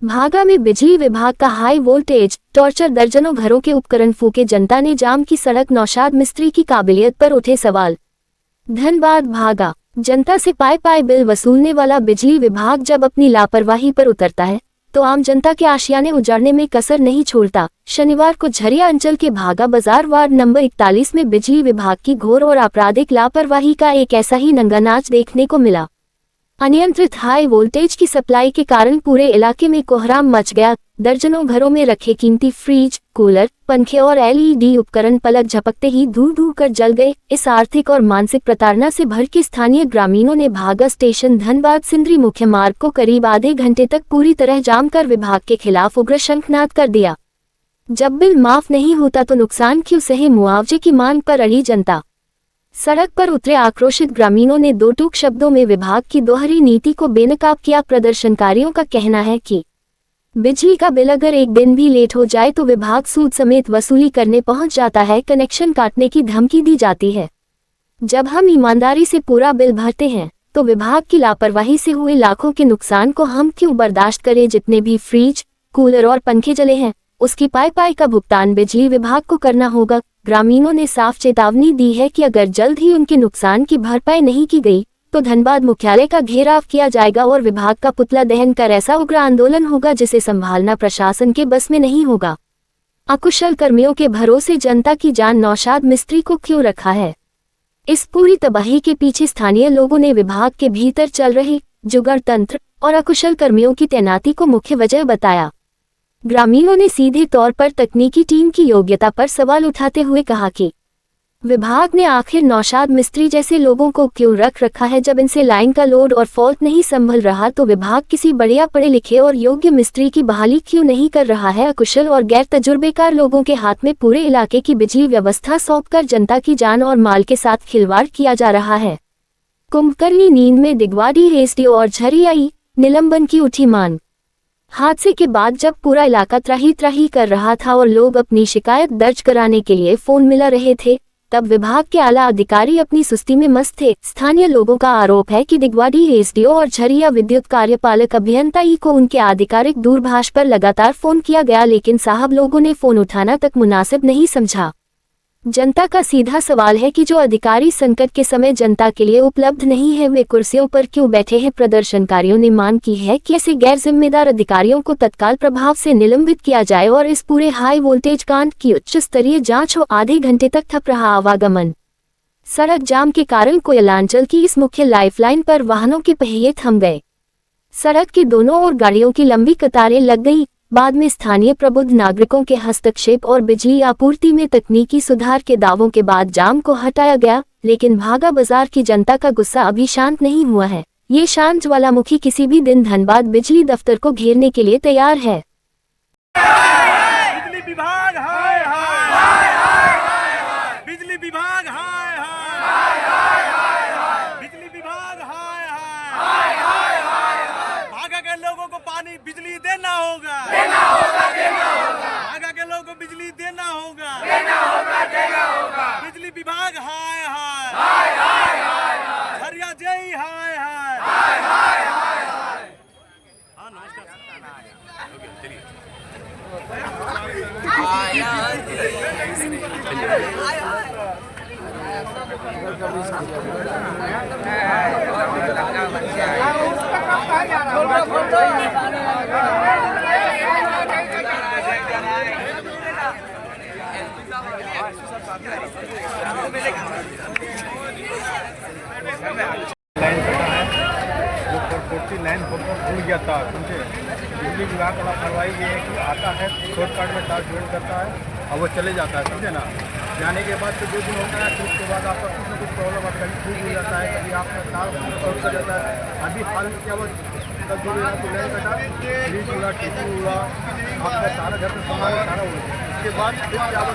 भागा में बिजली विभाग का हाई वोल्टेज टॉर्चर, दर्जनों घरों के उपकरण फूके, जनता ने जाम की सड़क, नौशाद मिस्त्री की काबिलियत पर उठे सवाल। धनबाद भागा, जनता से पाए बिल वसूलने वाला बिजली विभाग जब अपनी लापरवाही पर उतरता है तो आम जनता के आशियाने उजाड़ने में कसर नहीं छोड़ता। शनिवार को झरिया अंचल के भागा बाजार वार्ड नंबर 41 में बिजली विभाग की घोर और आपराधिक लापरवाही का एक ऐसा ही नंगा नाच देखने को मिला। अनियंत्रित हाई वोल्टेज की सप्लाई के कारण पूरे इलाके में कोहराम मच गया। दर्जनों घरों में रखे कीमती फ्रिज, कूलर, पंखे और एलईडी उपकरण पलक झपकते ही धूल धूल कर जल गए। इस आर्थिक और मानसिक प्रताड़ना से भर के स्थानीय ग्रामीणों ने भागा स्टेशन धनबाद सिंदरी मुख्य मार्ग को करीब आधे घंटे तक पूरी तरह जाम कर विभाग के खिलाफ उग्र शंखनाद कर दिया। जब बिल माफ नहीं होता तो नुकसान क्यों सहे, मुआवजे की मांग पर अड़ी जनता। सड़क पर उतरे आक्रोशित ग्रामीणों ने दो टूक शब्दों में विभाग की दोहरी नीति को बेनकाब किया। प्रदर्शनकारियों का कहना है कि बिजली का बिल अगर एक दिन भी लेट हो जाए तो विभाग सूद समेत वसूली करने पहुंच जाता है, कनेक्शन काटने की धमकी दी जाती है। जब हम ईमानदारी से पूरा बिल भरते हैं तो विभाग की लापरवाही से हुए लाखों के नुकसान को हम क्यों बर्दाश्त करें। जितने भी फ्रिज, कूलर और पंखे जले हैं उसकी पाई का भुगतान बिजली विभाग को करना होगा। ग्रामीणों ने साफ चेतावनी दी है कि अगर जल्द ही उनके नुकसान की भरपाई नहीं की गई तो धनबाद मुख्यालय का घेराव किया जाएगा और विभाग का पुतला दहन कर ऐसा उग्र आंदोलन होगा जिसे संभालना प्रशासन के बस में नहीं होगा। अकुशल कर्मियों के भरोसे जनता की जान नौशाद मिस्त्री को क्यों रखा है? इस पूरी तबाही के पीछे स्थानीय लोगों ने विभाग के भीतर चल रहे जुगाड़ तंत्र और अकुशल कर्मियों की तैनाती को मुख्य वजह बताया। ग्रामीणों ने सीधे तौर पर तकनीकी टीम की योग्यता पर सवाल उठाते हुए कहा कि विभाग ने आखिर नौशाद मिस्त्री जैसे लोगों को क्यों रख रखा है। जब इनसे लाइन का लोड और फॉल्ट नहीं संभल रहा तो विभाग किसी बढ़िया पढ़े लिखे और योग्य मिस्त्री की बहाली क्यों नहीं कर रहा है। अकुशल और गैर तजुर्बेकार लोगों के हाथ में पूरे इलाके की बिजली व्यवस्था सौंपकर जनता की जान और माल के साथ खिलवाड़ किया जा रहा है। कुंभकर्णी नींद में दिगवाड़ी एसडीओ और झरियाई निलंबन की उठी मांग। हादसे के बाद जब पूरा इलाका त्राही त्राही कर रहा था और लोग अपनी शिकायत दर्ज कराने के लिए फोन मिला रहे थे तब विभाग के आला अधिकारी अपनी सुस्ती में मस्त थे। स्थानीय लोगों का आरोप है कि दिगवाड़ी एसडीओ और झरिया विद्युत कार्यपालक अभियंता ई को उनके आधिकारिक दूरभाष पर लगातार फोन किया गया लेकिन साहब लोगों ने फोन उठाना तक मुनासिब नहीं समझा। जनता का सीधा सवाल है कि जो अधिकारी संकट के समय जनता के लिए उपलब्ध नहीं है वे कुर्सियों पर क्यों बैठे हैं। प्रदर्शनकारियों ने मांग की है कि ऐसे गैर जिम्मेदार अधिकारियों को तत्काल प्रभाव से निलंबित किया जाए और इस पूरे हाई वोल्टेज कांड की उच्च स्तरीय जांच हो। आधे घंटे तक ठप रहा आवागमन। सड़क जाम के कारण कोयलांचल की इस मुख्य लाइफलाइन पर वाहनों के पहिए थम गए। सड़क के दोनों ओर गाड़ियों की लंबी कतारें लग गई। बाद में स्थानीय प्रबुद्ध नागरिकों के हस्तक्षेप और बिजली आपूर्ति में तकनीकी सुधार के दावों के बाद जाम को हटाया गया लेकिन भागा बाजार की जनता का गुस्सा अभी शांत नहीं हुआ है। ये शांत ज्वालामुखी किसी भी दिन धनबाद बिजली दफ्तर को घेरने के लिए तैयार है। बिजली विभाग हाय हाय, बिजली विभाग हाय हाय, बिजली विभाग हाय हाय। भागा के लोगों को पानी बिजली देना होगा, भागा के लोगों को बिजली देना होगा। बिजली विभाग हाय हाय, झरिया जय हाय हाय। हाँ नमस्कार। लाइन भूल गया था समझे। बिजली विभाग का लापरवाही ये है कि आता है शॉर्टकट में तार जोड़ करता है और वो चले जाता है समझे ना। जाने के बाद तो 2 दिन होता है फिर उसके बाद आपका कुछ ना कुछ प्रॉब्लम आता है, कभी हो जाता है, कभी आपका तार शॉर्ट कर जाता है। अभी हाल में क्या हुआ कल जो लाइन कटा, फ्रिज हुआ, टीवी हुआ, आपका सारा घर में सामान सारा हुआ। उसके बाद फिर क्या हुआ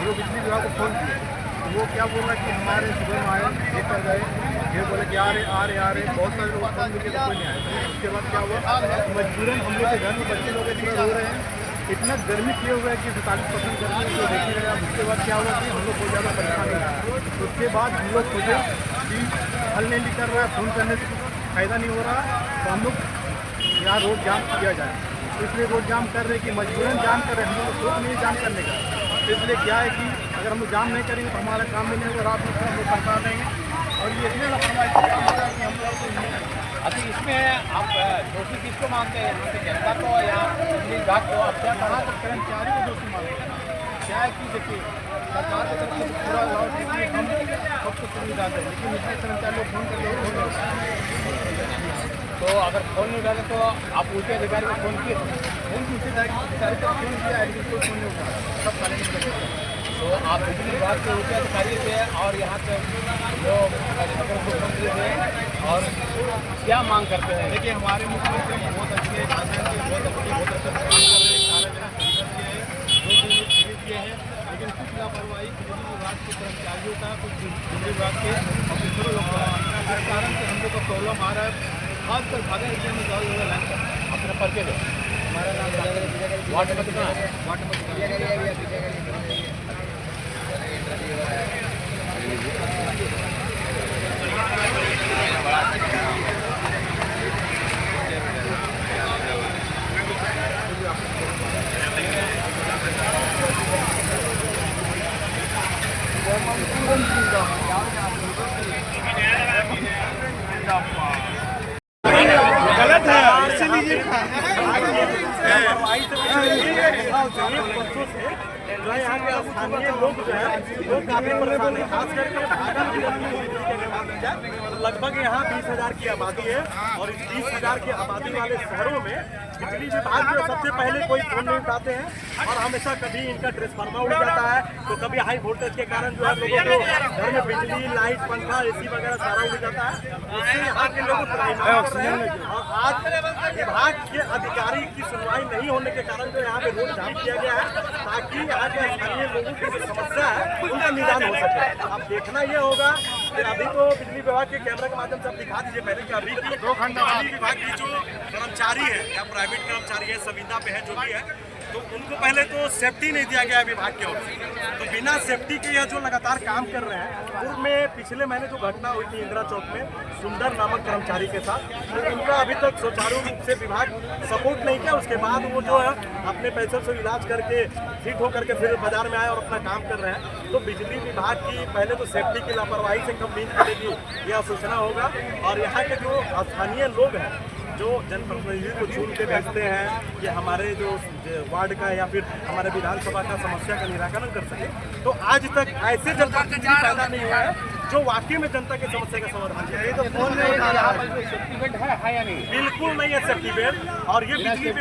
जो बिजली विभाग को फोन किया वो क्या बोल रहा है कि हमारे सुबह में आए देख कर गए, फिर बोले कि आ रहे बहुत सारे लोग फोन करके तो कोई नहीं आए। उसके बाद क्या हुआ मजबूरन हम लोग के घर में बच्चे लोग इतना रो रहे हैं, इतना गर्मी किए हुए है कि 45% गर्मी जो देखने लगे। उसके बाद क्या हुआ कि हम लोग बहुत ज़्यादा परेशान हो रहा है। उसके बाद हम लोग सोचे कि हल नहीं कर रहा है, फ़ोन करने से फायदा नहीं हो रहा तो हम लोग यहाँ रोड जाम किया जाए। इसलिए रोड जाम कर रहे कि मजबूरन जाम कर रहे हैं, हम लोग सोच नहीं जाम करने का। तो इसलिए क्या है कि अगर हम लोग जाम नहीं करेंगे तो हमारा काम भी नहीं होगा, रात में हम लोग करता देंगे। और ये इतने लापरवाही कि हम लोग को अच्छा, इसमें आप दोषी किसको मानते हैं, यहाँ पे जनता को या बिजली विभाग को? आप क्या कहाँ तक कर्मचारी को दोषी मानते हैं? क्या है कि देखिए सरकार की तरफ से पूरा लाभ देखिए हम सबको सुविधा दें, लेकिन इसमें कर्मचारी लोग फोन करके फोन तो अगर फोन नहीं उठाते तो आप ऊँचे अधिकारी को फोन किए? उनकी अधिकारी को फोन किया है, लेकिन कोई फोन नहीं उठा, सब खाली नहीं करते। तो आप बिजली विभाग के ऊँचे अधिकारी थे और यहाँ पे जो मुख्यमंत्री थे, और क्या मांग करते हैं? देखिए हमारे मुख्यमंत्री बहुत अच्छे बहुत अच्छा काम कर रहे हैं, किए हैं, लेकिन कुछ लापरवाही बिजली विभाग के कर्मचारियों का, कुछ बिजली विभाग के ऑफिसरों लोग का, इस कारण से हम लोग को प्रॉब्लम आ रहा है। खासकर भागा एरिया में ज़्यादा लोग लाइन कर अपने परिचय दो। हमारा नाम वार्ड नंबर कितना है? वार्ड गलत है, इसीलिए जो है यहाँ के स्थानीय लोग जो है वो काफी परेशान है, खास करके लगभग यहाँ 20,000 की आबादी है और इस 20,000 की आबादी वाले शहरों में बिजली विभाग जो सबसे पहले कोई फोन नहीं उठाते हैं और हमेशा कभी इनका ट्रांसफार्मर उड़ जाता है तो कभी हाई वोल्टेज के कारण जो है लोगों को घर में बिजली, लाइट, पंखा, एसी वगैरह सारा उड़ जाता है। उससे यहाँ के लोग और आज विभाग के अधिकारी की सुनवाई नहीं होने के कारण जो यहाँ पे रोड जाम किया गया है ताकि यहाँ के स्थानीय लोगों की जो समस्या है उनका निदान हो सके। अब देखना ये होगा कि अभी तो बिजली विभाग के कैमरा के माध्यम से आप दिखा दीजिए पहले कि अभी की बिजली विभाग की जो कर्मचारी है या प्राइवेट कर्मचारी है, संविदा पे है, जो भी है, तो उनको पहले तो सेफ्टी नहीं दिया गया है विभाग की ओर से। तो बिना सेफ्टी के यह जो लगातार काम कर रहे हैं, पूर्व में पिछले महीने जो घटना हुई थी इंदिरा चौक में सुंदर नामक कर्मचारी के साथ, तो उनका अभी तक सुचारू रूप से विभाग सपोर्ट नहीं किया। उसके बाद वो जो है अपने पैसों से इलाज करके फिट होकर के फिर बाजार में आए और अपना काम कर रहे हैं। तो बिजली विभाग की पहले तो सेफ्टी की लापरवाही से कब नींद खुलेगी यह सूचना होगा। और यहाँ के जो स्थानीय लोग हैं जो जनप्रतिनिधि को चुन के भेजते हैं कि हमारे जो वार्ड का या फिर हमारे विधानसभा का समस्या का निराकरण कर सके, तो आज तक ऐसे जनप्रतिनिधि पैदा नहीं हुआ है जो वाकई में जनता की समस्या का समाधान करे। तो फोन में सेफ्टी बेल्ट है या नहीं? बिल्कुल नहीं है सेफ्टी बेल्ट। और ये बिजली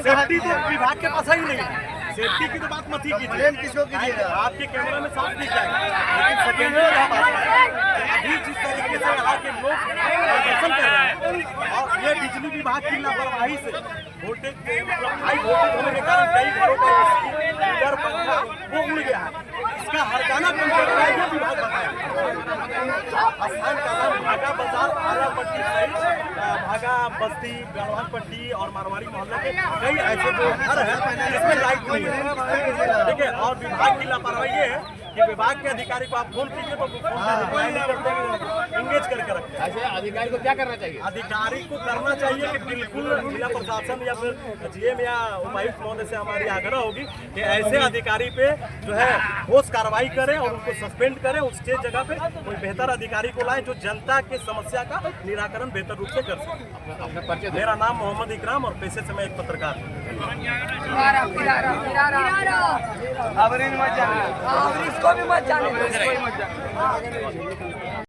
सेफ्टी तो विभाग के पास ही नहीं है। सेफ्टी की तो बात मत ही कीजिए, किसको कीजिए, आपके कैमरा में साफ दिख जाएगा, लेकिन सेकेंडरी अभी जिस तरीके से यहाँ के लोग प्रदर्शन कर रहे हैं और ये बिजली विभाग की लापरवाही से वोल्टेज हाई वोल्टेज होने के कारण कई घरों का कूलर, पंखा वो उड़ गया है। इसका हरजाना कम कर रहा है ये विभाग बताया। स्थान का नाम भागा बाजार, आरा पट्टी सहित भागा बस्ती, गढ़वाल पट्टी और मारवाड़ी मोहल्ला के कई ऐसे जो घर है जिसमें लाइट नहीं है, ठीक है। और विभाग की लापरवाही ये है कि विभाग के अधिकारी को आप फोन कीजिए तो इंगेज करके रखते हैं। ऐसे अधिकारी को क्या करना चाहिए? अधिकारी को करना चाहिए कि बिल्कुल जिला प्रशासन या फिर जीएम या उपायुक्त महोदय से हमारी आग्रह होगी कि ऐसे अधिकारी पे जो है ठोस कार्रवाई करें और उनको सस्पेंड करें। उसके जगह पे कोई बेहतर अधिकारी को लाएं जो जनता के समस्या का निराकरण बेहतर रूप से कर सके। अपने परिचय। मेरा नाम मोहम्मद इकराम और पेशे से मैं एक पत्रकार हूँ। इसको भी मत जाने